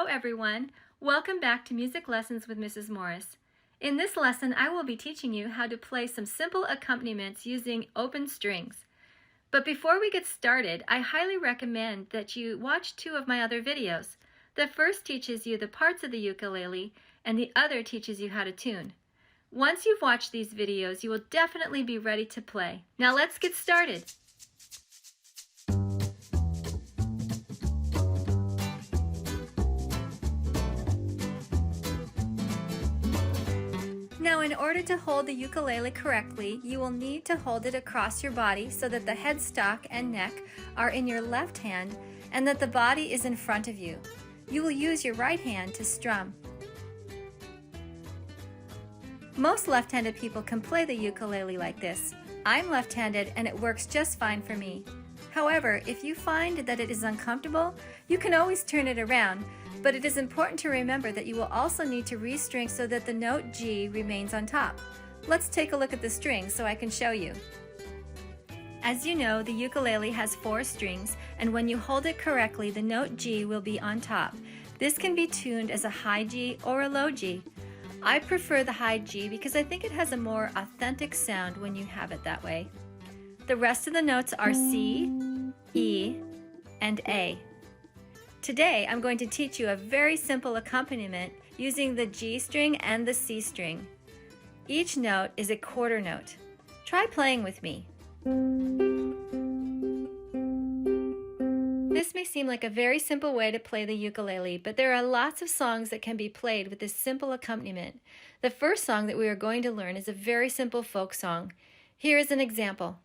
Hello everyone! Welcome back to Music Lessons with Mrs. Morris. In this lesson, I will be teaching you how to play some simple accompaniments using open strings. But before we get started, I highly recommend that you watch two of my other videos. The first teaches you the parts of the ukulele, and the other teaches you how to tune. Once you've watched these videos, you will definitely be ready to play. Now let's get started. Now, in order to hold the ukulele correctly, you will need to hold it across your body so that the headstock and neck are in your left hand and that the body is in front of you. You will use your right hand to strum. Most left-handed people can play the ukulele like this. I'm left-handed and it works just fine for me. However, if you find that it is uncomfortable, you can always turn it around, but it is important to remember that you will also need to restring so that the note G remains on top. Let's take a look at the strings so I can show you. As you know, the ukulele has 4 strings, and when you hold it correctly, the note G will be on top. This can be tuned as a high G or a low G. I prefer the high G because I think it has a more authentic sound when you have it that way. The rest of the notes are C, E, and A. Today, I'm going to teach you a very simple accompaniment using the G string and the C string. Each note is a quarter note. Try playing with me. This may seem like a very simple way to play the ukulele, but there are lots of songs that can be played with this simple accompaniment. The first song that we are going to learn is a very simple folk song. Here is an example.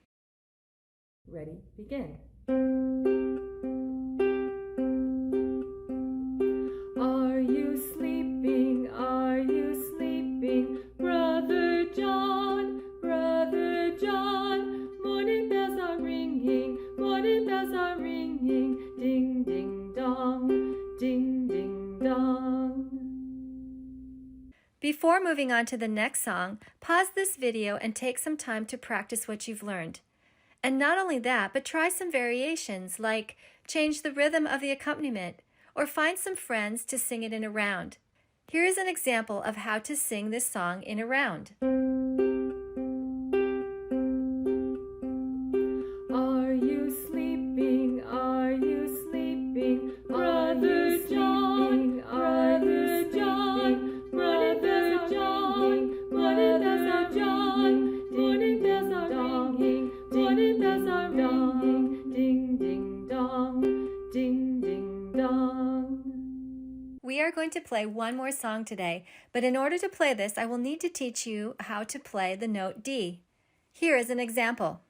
Ready, begin. Are you sleeping? Are you sleeping? Brother John, Brother John. Morning bells are ringing, morning bells are ringing. Ding, ding, dong, ding, ding, dong. Before moving on to the next song, pause this video and take some time to practice what you've learned. And not only that, but try some variations like change the rhythm of the accompaniment or find some friends to sing it in a round. Here is an example of how to sing this song in a round. Are you sleeping? Are you sleeping? Brother John, Brother John, Brother John, morning bells are John, morning bells are ringing, morning bells are ringing, ding, ding, dong, ding, ding, dong. We are going to play one more song today, but in order to play this, I will need to teach you how to play the note D. Here is an example.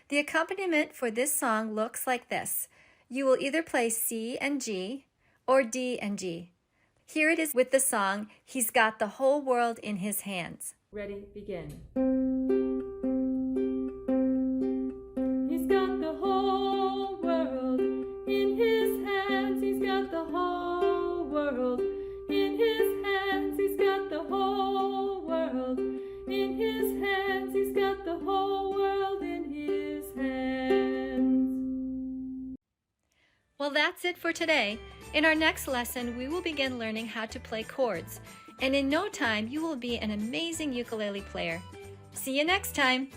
The accompaniment for this song looks like this. You will either play C and G or D and G. Here it is with the song, He's Got the Whole World in His Hands. Ready, begin. He's got the whole world in his hands. He's got the whole world in his hands. He's got the whole world in his hands. He's got the whole world in his hands. Well, that's it for today. In our next lesson, we will begin learning how to play chords, and in no time, you will be an amazing ukulele player. See you next time!